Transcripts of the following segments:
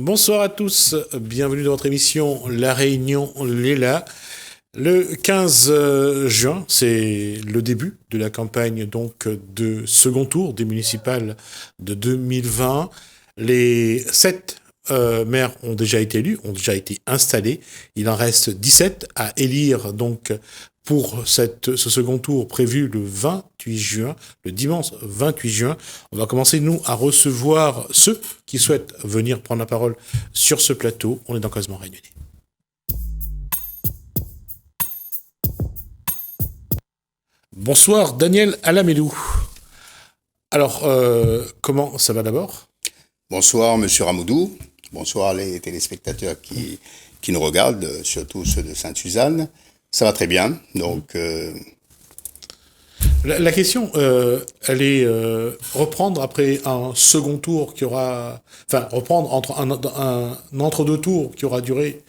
Bonsoir à tous, bienvenue dans votre émission La Réunion Léla. Le 15 juin, c'est le début de la campagne donc de second tour des municipales de 2020. Les 7 maires ont déjà été élus, ont déjà été installés. Il en reste 17 à élire donc pour ce second tour prévu le 28 juin, le dimanche 28 juin. On va commencer, nous, à recevoir ceux qui souhaitent venir prendre la parole sur ce plateau. On est dans Quasiment Réunionnais. Bonsoir, Daniel Alamedou. Alors, comment ça va d'abord ? Bonsoir, Monsieur Ramoudou. Bonsoir les téléspectateurs qui nous regardent, surtout ceux de Sainte-Suzanne. Ça va très bien, donc... La question, elle est reprendre après un second tour qui aura... Enfin, reprendre entre un entre-deux tours qui aura duré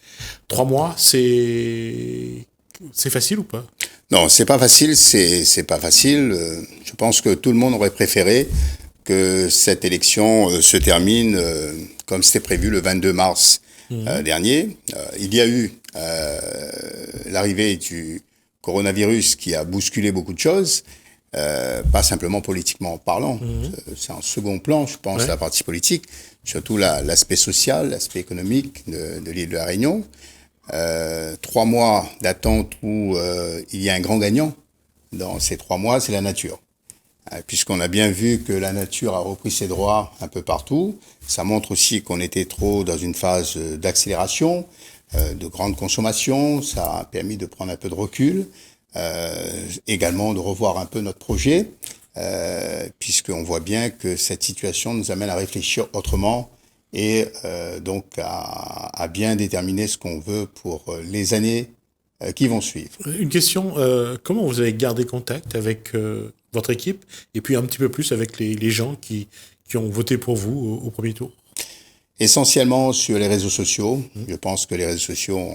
3 mois, c'est facile ou pas ? Non, c'est pas facile, c'est pas facile. Je pense que tout le monde aurait préféré que cette élection se termine comme c'était prévu le 22 mars dernier. Il y a eu l'arrivée du coronavirus qui a bousculé beaucoup de choses, pas simplement politiquement parlant. C'est en second plan, je pense, la partie politique, surtout l'aspect social, l'aspect économique de l'île de la Réunion. 3 mois d'attente où il y a un grand gagnant dans ces 3 mois, c'est la nature. Puisqu'on a bien vu que la nature a repris ses droits un peu partout. Ça montre aussi qu'on était trop dans une phase d'accélération, de grande consommation. Ça a permis de prendre un peu de recul, également de revoir un peu notre projet, puisqu'on voit bien que cette situation nous amène à réfléchir autrement et donc à bien déterminer ce qu'on veut pour les années qui vont suivre. Une question, comment vous avez gardé contact avec votre équipe et puis un petit peu plus avec les gens qui ont voté pour vous au premier tour ? Essentiellement sur les réseaux sociaux. Je pense que les réseaux sociaux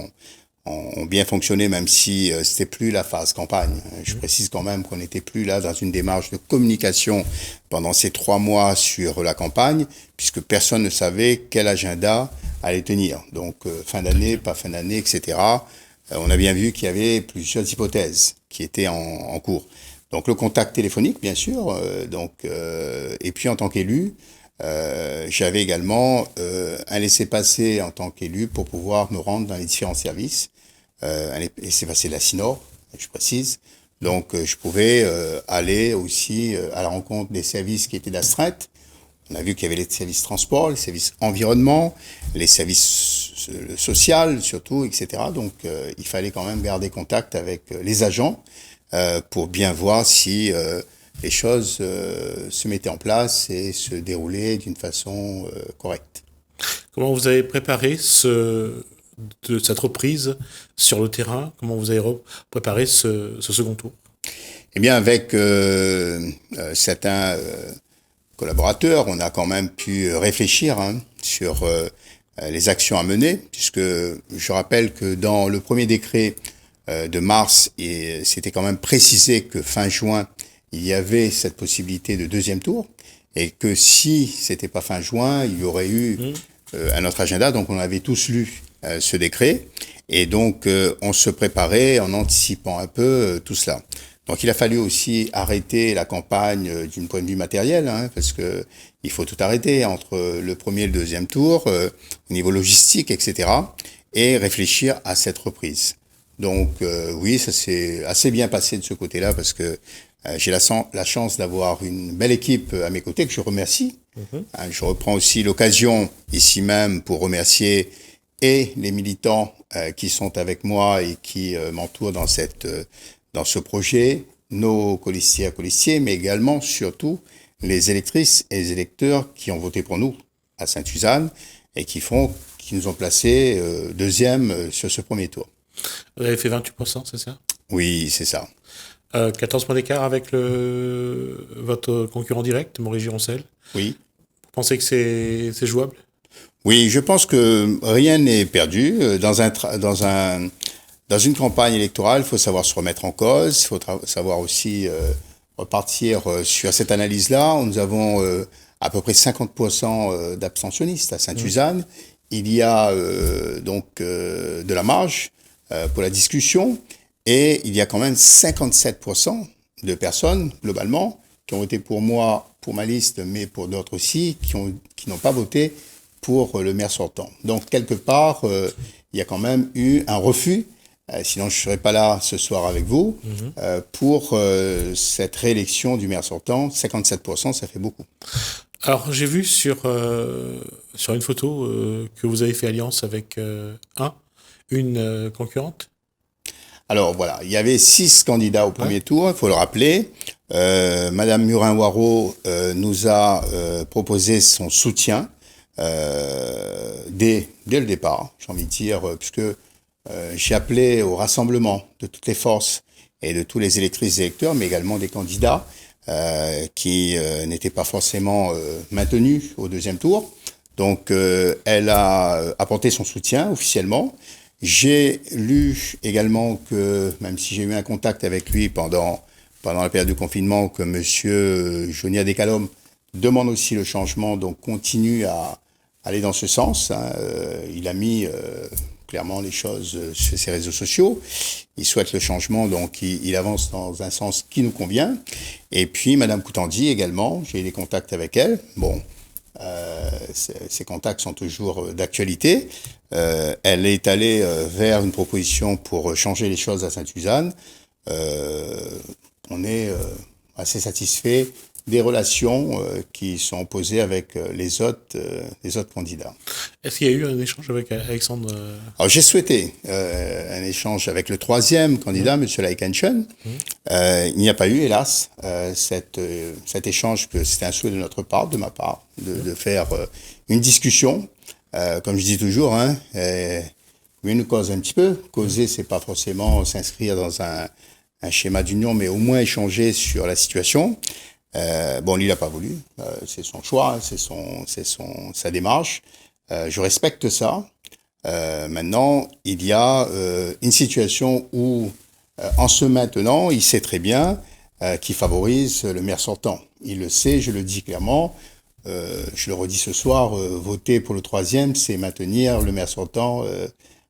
ont bien fonctionné, même si c'était plus la phase campagne. Je précise quand même qu'on n'était plus là dans une démarche de communication pendant ces 3 mois sur la campagne, puisque personne ne savait quel agenda allait tenir. Donc fin d'année, pas fin d'année, etc. On a bien vu qu'il y avait plusieurs hypothèses qui étaient en cours. Donc le contact téléphonique, bien sûr, et puis en tant qu'élu, j'avais également un laissez-passer en tant qu'élu pour pouvoir me rendre dans les différents services, un laissez-passer de la CINOR, je précise. Donc je pouvais aller aussi à la rencontre des services qui étaient d'astreinte. On a vu qu'il y avait les services transport, les services environnement, les services social surtout, etc. Donc il fallait quand même garder contact avec les agents pour bien voir si les choses se mettaient en place et se déroulaient d'une façon correcte. Comment vous avez préparé cette reprise sur le terrain ? Comment vous avez préparé ce second tour ? Eh bien, avec certains collaborateurs, on a quand même pu réfléchir sur les actions à mener, puisque je rappelle que dans le premier décret de mars, c'était quand même précisé que fin juin, il y avait cette possibilité de deuxième tour, et que si c'était pas fin juin, il y aurait eu un autre agenda. Donc on avait tous lu ce décret, et donc on se préparait en anticipant un peu tout cela. Donc il a fallu aussi arrêter la campagne d'une point de vue matériel, parce que il faut tout arrêter entre le premier et le deuxième tour, au niveau logistique, etc., et réfléchir à cette reprise. Donc oui, ça s'est assez bien passé de ce côté-là, parce que j'ai la chance d'avoir une belle équipe à mes côtés, que je remercie. Je reprends aussi l'occasion, ici même, pour remercier et les militants qui sont avec moi et qui m'entourent dans ce projet, nos colistiers, mais également, surtout, les électrices et les électeurs qui ont voté pour nous à Sainte-Suzanne et qui nous ont placés deuxième sur ce premier tour. Vous avez fait 28%, c'est ça ? Oui, c'est ça. 14 points d'écart avec votre concurrent direct, Maurice Gironcel. Oui. Vous pensez que c'est jouable ? Oui, je pense que rien n'est perdu. Dans une campagne électorale, il faut savoir se remettre en cause, il faut savoir aussi repartir sur cette analyse-là. Nous avons à peu près 50% d'abstentionnistes à Sainte-Suzanne. il y a de la marge pour la discussion, et il y a quand même 57% de personnes, globalement, qui ont été pour moi, pour ma liste, mais pour d'autres aussi, qui n'ont pas voté pour le maire sortant. Donc, quelque part, il y a quand même eu un refus, sinon je ne serais pas là ce soir avec vous, pour cette réélection du maire sortant. 57%, ça fait beaucoup. Alors, j'ai vu sur une photo que vous avez fait alliance avec une concurrente. Alors voilà, il y avait 6 candidats au premier tour, il faut le rappeler. Madame Murin-Waro nous a proposé son soutien dès le départ, j'ai envie de dire, puisque j'ai appelé au rassemblement de toutes les forces et de tous les électrices et électeurs, mais également des candidats qui n'étaient pas forcément maintenus au deuxième tour. Donc elle a apporté son soutien officiellement. J'ai lu également que, même si j'ai eu un contact avec lui pendant la période de confinement, que monsieur Jonia Descalommes demande aussi le changement, donc continue à aller dans ce sens. Il a mis clairement les choses sur ses réseaux sociaux. Il souhaite le changement, donc il avance dans un sens qui nous convient. Et puis madame Koutandi également, j'ai eu des contacts avec elle. Bon, ces contacts sont toujours d'actualité. Elle est allée vers une proposition pour changer les choses à Sainte-Suzanne. On est assez satisfait des relations qui sont posées avec les autres candidats. Est-ce qu'il y a eu un échange avec Alexandre Alors j'ai souhaité un échange avec le troisième candidat, M. Laikenchen. Il n'y a pas eu, hélas, cet échange, que c'était un souhait de notre part, de ma part, de faire une discussion. Comme je dis toujours, oui, nous cause un petit peu. Causer, c'est pas forcément s'inscrire dans un schéma d'union, mais au moins échanger sur la situation. Bon, lui, il n'a pas voulu. C'est son choix, c'est sa démarche. Je respecte ça. Maintenant, il y a une situation où, en ce maintenant, il sait très bien qu'il favorise le maire sortant. Il le sait, je le dis clairement. Je le redis ce soir, voter pour le troisième, c'est maintenir le maire sortant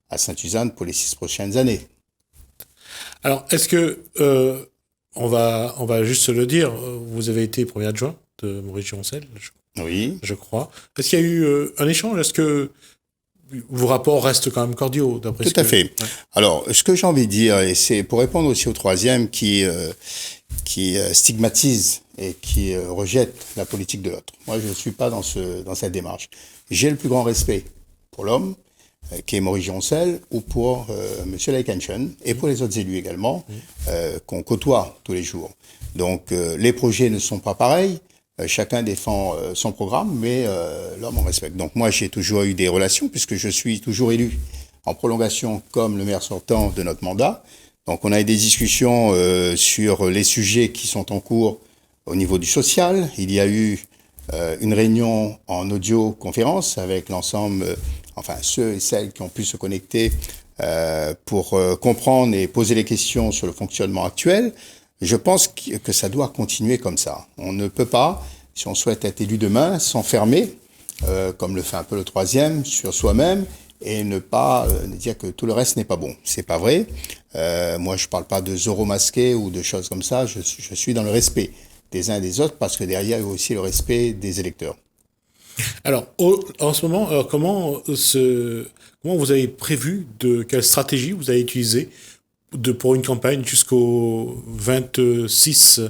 à Sainte-Suzanne pour les 6 prochaines années. Alors, est-ce que, on va juste se le dire, vous avez été premier adjoint de Maurice Gironcel, Oui. Je crois. Est-ce qu'il y a eu un échange? Est-ce que vos rapports restent quand même cordiaux, d'après Tout à fait. Ouais. Alors, ce que j'ai envie de dire, et c'est pour répondre aussi au troisième qui stigmatise et qui rejette la politique de l'autre. Moi, je ne suis pas dans cette démarche. J'ai le plus grand respect pour l'homme, qui est Maurice Gironcel, ou pour M. Laikenchen, et pour les autres élus également, qu'on côtoie tous les jours. Donc, les projets ne sont pas pareils. Chacun défend son programme, mais l'homme, on respecte. Donc, moi, j'ai toujours eu des relations, puisque je suis toujours élu en prolongation comme le maire sortant de notre mandat. Donc, on a eu des discussions sur les sujets qui sont en cours au niveau du social. Il y a eu une réunion en audioconférence avec l'ensemble, ceux et celles qui ont pu se connecter pour comprendre et poser les questions sur le fonctionnement actuel. Je pense que ça doit continuer comme ça. On ne peut pas, si on souhaite être élu demain, s'enfermer, comme le fait un peu le troisième, sur soi-même, et ne pas dire que tout le reste n'est pas bon. C'est pas vrai. Moi, je parle pas de zéro masqué ou de choses comme ça. Je suis dans le respect des uns et des autres, parce que derrière, il y a aussi le respect des électeurs. Alors, en ce moment, comment vous avez prévu, quelle stratégie vous avez utilisée pour une campagne jusqu'au 26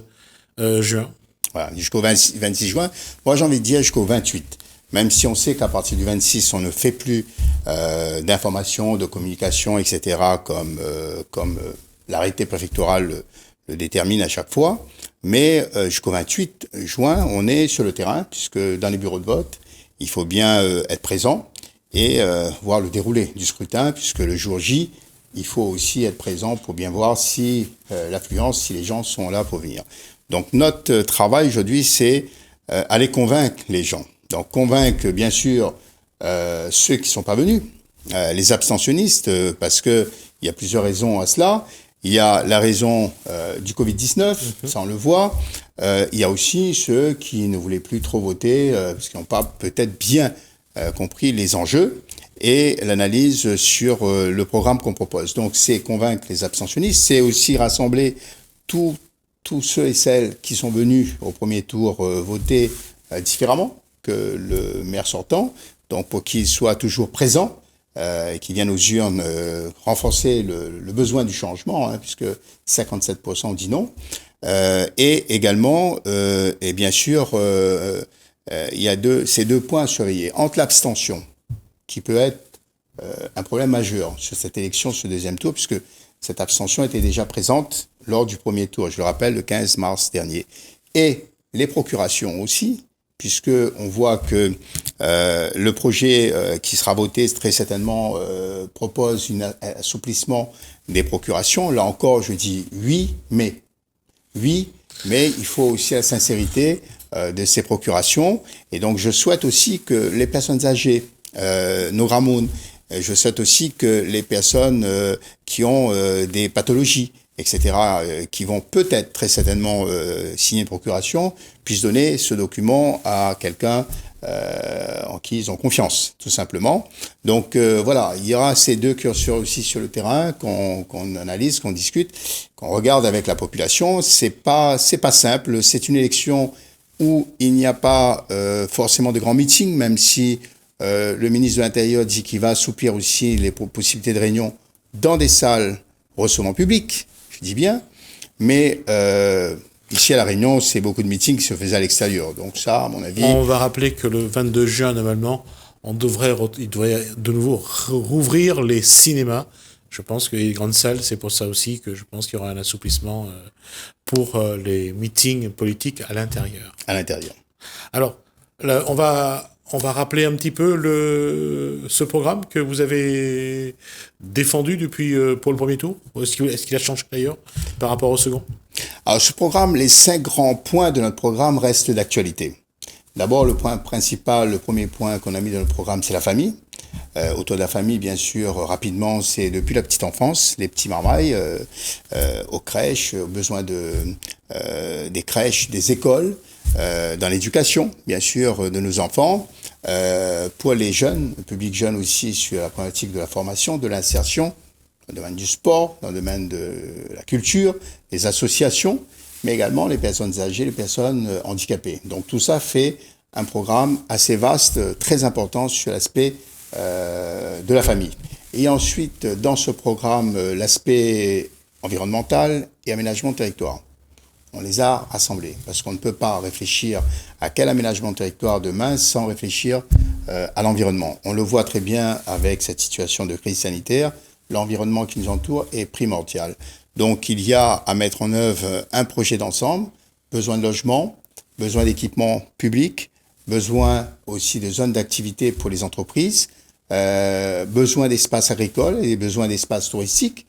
juin? Voilà, jusqu'au 26 juin. Moi, j'ai envie de dire jusqu'au 28. Même si on sait qu'à partir du 26, on ne fait plus d'informations, de communication, etc., comme l'arrêté préfectoral le détermine à chaque fois. Mais jusqu'au 28 juin, on est sur le terrain, puisque dans les bureaux de vote, il faut bien être présent et voir le déroulé du scrutin, puisque le jour J, il faut aussi être présent pour bien voir si l'affluence, si les gens sont là pour venir. Donc notre travail aujourd'hui, c'est aller convaincre les gens. Donc convaincre bien sûr ceux qui sont pas venus, les abstentionnistes, parce que il y a plusieurs raisons à cela. Il y a la raison du Covid-19, ça on le voit. Il y a aussi ceux qui ne voulaient plus trop voter parce qu'ils n'ont pas peut-être bien compris les enjeux. et l'analyse sur le programme qu'on propose. Donc c'est convaincre les abstentionnistes, c'est aussi rassembler tous ceux et celles qui sont venus au premier tour voter différemment que le maire sortant, donc pour qu'ils soient toujours présents et qu'ils viennent aux urnes renforcer le besoin du changement, puisque 57% ont dit non. Et également, et bien sûr, il y a ces deux points à surveiller. Entre l'abstention, qui peut être un problème majeur sur cette élection, ce deuxième tour, puisque cette abstention était déjà présente lors du premier tour, je le rappelle, le 15 mars dernier. Et les procurations aussi, puisque on voit que le projet qui sera voté très certainement propose un assouplissement des procurations. Là encore, je dis oui, mais il faut aussi la sincérité de ces procurations. Et donc, je souhaite aussi que les personnes âgées, nos Ramoun, je souhaite aussi que les personnes qui ont des pathologies, etc., qui vont peut-être très certainement signer une procuration, puissent donner ce document à quelqu'un en qui ils ont confiance, tout simplement. Donc voilà, il y aura ces deux curseurs aussi sur le terrain qu'on analyse, qu'on discute, qu'on regarde avec la population. C'est pas simple. C'est une élection où il n'y a pas forcément de grands meetings, même si le ministre de l'Intérieur dit qu'il va assouplir aussi les possibilités de réunion dans des salles recevant public, je dis bien, mais ici à La Réunion, c'est beaucoup de meetings qui se faisaient à l'extérieur. Donc ça, à mon avis... On va rappeler que le 22 juin, normalement, il devrait de nouveau rouvrir les cinémas. Je pense que les grandes salles, c'est pour ça aussi que je pense qu'il y aura un assouplissement pour les meetings politiques à l'intérieur. À l'intérieur. Alors, là, on va rappeler un petit peu ce programme que vous avez défendu depuis pour le premier tour. Est-ce qu'il a changé d'ailleurs par rapport au second? Alors, ce programme, les 5 grands points de notre programme restent d'actualité. D'abord, le point principal, le premier point qu'on a mis dans le programme, c'est la famille. Autour de la famille, bien sûr, rapidement, c'est depuis la petite enfance, les petits marmailles, aux crèches, aux besoins des crèches, des écoles, dans l'éducation, bien sûr, de nos enfants, pour les jeunes, le public jeune aussi, sur la problématique de la formation, de l'insertion, dans le domaine du sport, dans le domaine de la culture, les associations, mais également les personnes âgées, les personnes handicapées. Donc tout ça fait un programme assez vaste, très important sur l'aspect de la famille. Et ensuite, dans ce programme, l'aspect environnemental et aménagement de territoire. On les a rassemblés, parce qu'on ne peut pas réfléchir à quel aménagement de territoire demain sans réfléchir à l'environnement. On le voit très bien avec cette situation de crise sanitaire, l'environnement qui nous entoure est primordial. Donc il y a à mettre en œuvre un projet d'ensemble, besoin de logement, besoin d'équipements publics, besoin aussi de zones d'activité pour les entreprises, besoin d'espaces agricoles et besoin d'espaces touristiques,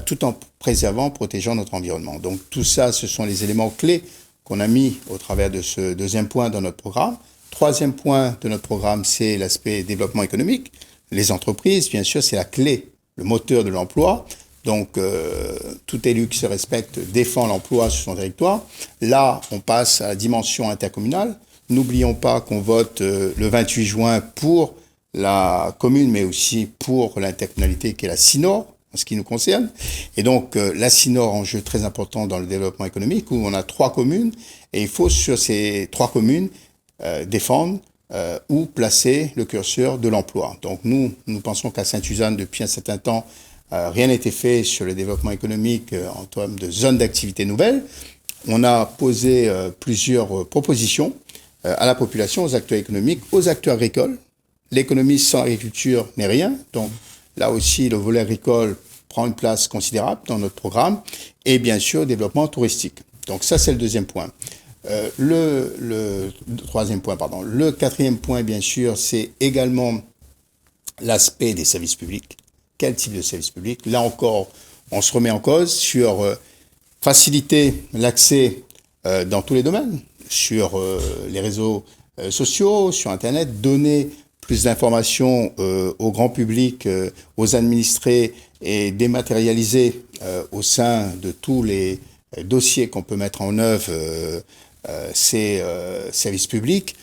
tout en préservant, protégeant notre environnement. Donc tout ça, ce sont les éléments clés qu'on a mis au travers de ce deuxième point dans notre programme. Troisième point de notre programme, c'est l'aspect développement économique. Les entreprises, bien sûr, c'est la clé, le moteur de l'emploi. Donc tout élu qui se respecte défend l'emploi sur son territoire. Là, on passe à la dimension intercommunale. N'oublions pas qu'on vote le 28 juin pour la commune, mais aussi pour l'intercommunalité qui est la CINOR, en ce qui nous concerne. Et donc, la CINOR, enjeu très important dans le développement économique, où on a 3 communes, et il faut, sur ces 3 communes, défendre ou placer le curseur de l'emploi. Donc, nous pensons qu'à Sainte-Suzanne, depuis un certain temps, rien n'a été fait sur le développement économique en termes de zones d'activité nouvelles. On a posé plusieurs propositions à la population, aux acteurs économiques, aux acteurs agricoles. L'économie sans agriculture n'est rien. Donc, là aussi, le volet agricole prend une place considérable dans notre programme. Et bien sûr, développement touristique. Donc ça, c'est le deuxième point. Le troisième point, pardon. Le quatrième point, bien sûr, c'est également l'aspect des services publics. Quel type de services publics? Là encore, on se remet en cause sur faciliter l'accès dans tous les domaines, sur les réseaux sociaux, sur Internet, donner plus d'informations au grand public, aux administrés et dématérialiser au sein de tous les dossiers qu'on peut mettre en œuvre ces services publics,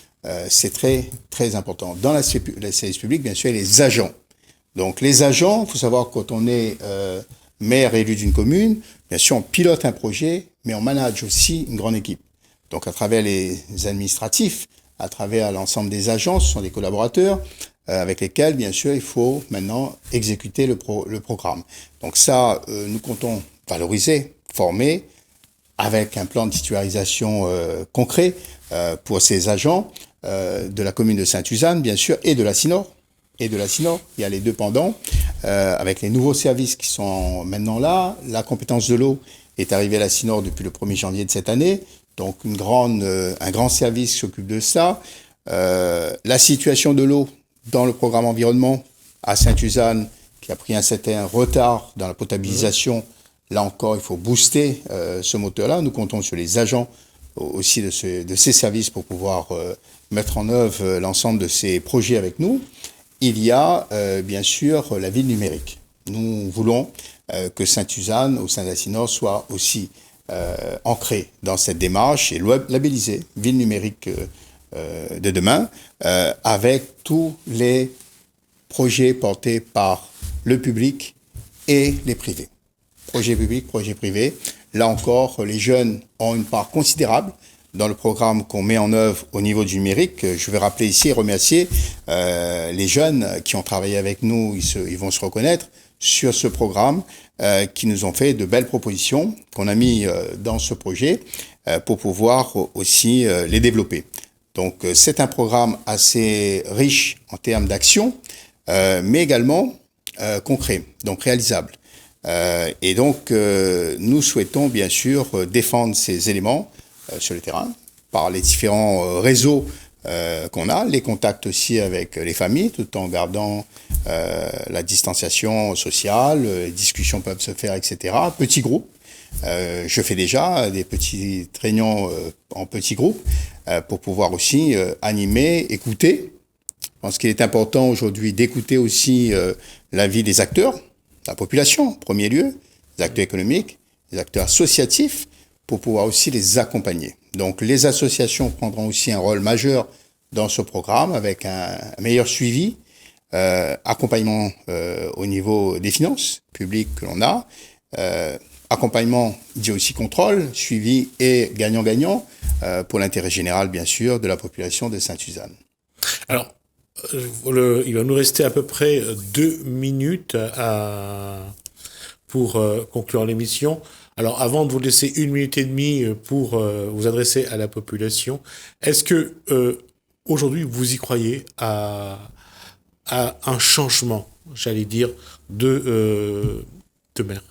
c'est très, très important. Dans la service public, bien sûr, les agents. Donc, les agents, il faut savoir, quand on est maire élu d'une commune, bien sûr, on pilote un projet, mais on manage aussi une grande équipe. Donc, à travers les administratifs, à travers l'ensemble des agents, ce sont des collaborateurs avec lesquels, bien sûr, il faut maintenant exécuter le programme. Donc ça, nous comptons valoriser, former, avec un plan de titularisation concret pour ces agents de la commune de Sainte-Suzanne, bien sûr, et de la Sinor. Il y a les deux pendants, avec les nouveaux services qui sont maintenant là. La compétence de l'eau est arrivée à la Sinor depuis le 1er janvier de cette année. Donc un grand service s'occupe de ça. La situation de l'eau dans le programme environnement à Sainte-Suzanne, qui a pris un certain retard dans la potabilisation. Là encore, il faut booster ce moteur-là. Nous comptons sur les agents aussi de ces services pour pouvoir mettre en œuvre l'ensemble de ces projets avec nous. Il y a bien sûr la ville numérique. Nous voulons que Sainte-Suzanne, au sein de la Sinor, soit aussi ancrée dans cette démarche et labellisée ville numérique de demain, avec tous les projets portés par le public et les privés. Projet public, projet privé. Là encore, les jeunes ont une part considérable dans le programme qu'on met en œuvre au niveau du numérique. Je vais rappeler ici et remercier les jeunes qui ont travaillé avec nous, ils vont se reconnaître sur ce programme, qui nous ont fait de belles propositions qu'on a mis dans ce projet pour pouvoir aussi les développer. Donc c'est un programme assez riche en termes d'action, mais également concret, donc réalisable. Et donc nous souhaitons bien sûr défendre ces éléments sur le terrain par les différents réseaux qu'on a, les contacts aussi avec les familles, tout en gardant la distanciation sociale, les discussions peuvent se faire, etc. Petits groupes. Je fais déjà des petites réunions en petits groupes pour pouvoir aussi animer, écouter. Je pense qu'il est important aujourd'hui d'écouter aussi l'avis des acteurs, la population en premier lieu, les acteurs économiques, les acteurs associatifs, pour pouvoir aussi les accompagner. Donc les associations prendront aussi un rôle majeur dans ce programme avec un meilleur suivi, accompagnement au niveau des finances publiques que l'on a, accompagnement dit aussi contrôle, suivi et gagnant-gagnant pour l'intérêt général, bien sûr, de la population de Sainte-Suzanne. Alors, il va nous rester à peu près 2 minutes pour conclure l'émission. Alors, avant de vous laisser 1 minute et demie pour vous adresser à la population, est-ce que aujourd'hui vous y croyez à un changement, j'allais dire, de maire?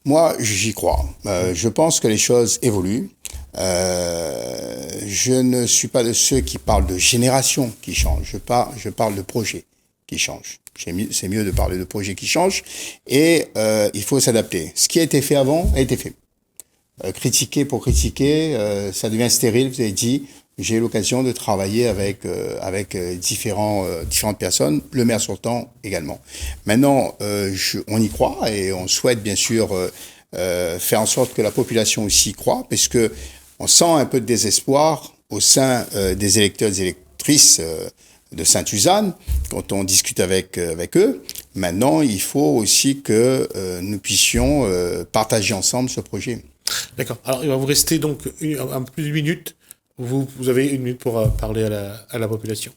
Moi, j'y crois. Je pense que les choses évoluent. Je ne suis pas de ceux qui parlent de génération qui change. Je parle de projet qui change. C'est mieux de parler de projet qui change. Et il faut s'adapter. Ce qui a été fait avant a été fait. Critiquer pour critiquer, ça devient stérile. Vous avez dit, j'ai eu l'occasion de travailler avec différentes personnes, le maire sortant également. Maintenant, on y croit et on souhaite bien sûr faire en sorte que la population aussi y croit, parce que on sent un peu de désespoir au sein des électeurs et des électrices de Sainte-Suzanne quand on discute avec eux. Maintenant, il faut aussi que nous puissions partager ensemble ce projet. D'accord. Alors, il va vous rester donc un peu plus de minutes. Vous avez 1 minute pour parler à la population.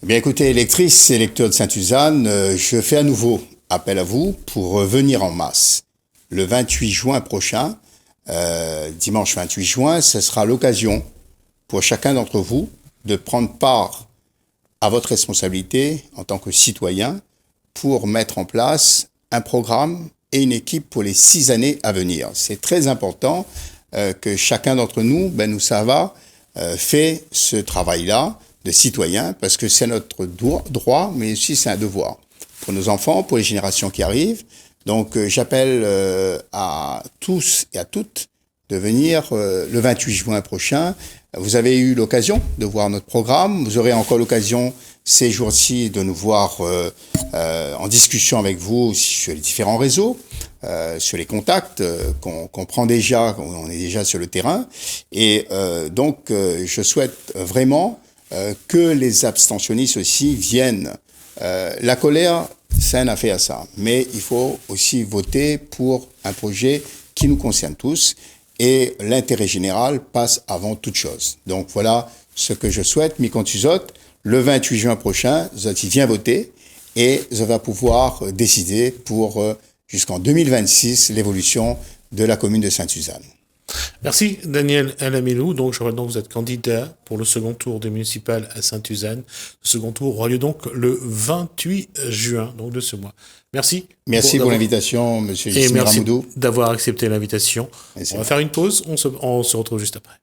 Eh bien, écoutez, électrices et électeurs de Sainte-Suzanne, je fais à nouveau appel à vous pour venir en masse. Le 28 juin prochain, dimanche 28 juin, ce sera l'occasion pour chacun d'entre vous de prendre part à votre responsabilité en tant que citoyen pour mettre en place un programme et une équipe pour les 6 années à venir. C'est très important que chacun d'entre nous, fait ce travail-là de citoyen, parce que c'est notre droit, mais aussi c'est un devoir pour nos enfants, pour les générations qui arrivent. Donc j'appelle à tous et à toutes de venir le 28 juin prochain. Vous avez eu l'occasion de voir notre programme. Vous aurez encore l'occasion ces jours-ci de nous voir en discussion avec vous sur les différents réseaux, sur les contacts qu'on prend déjà, on est déjà sur le terrain. Et donc, je souhaite vraiment que les abstentionnistes aussi viennent. La colère, c'est un affaire à ça. Mais il faut aussi voter pour un projet qui nous concerne tous. Et l'intérêt général passe avant toute chose. Donc voilà ce que je souhaite. Mikon-Tuzot, le 28 juin prochain, vous allez bien voter et vous allez pouvoir décider pour jusqu'en 2026 l'évolution de la commune de Sainte-Suzanne. Merci Daniel Alamilou. Donc je rappelle donc que vous êtes candidat pour le second tour des municipales à Sainte-Suzanne. Le second tour aura lieu donc le 28 juin donc de ce mois. Merci. Merci pour l'invitation, monsieur Ramoudou. Merci d'avoir accepté l'invitation. On va faire une pause, on se retrouve juste après.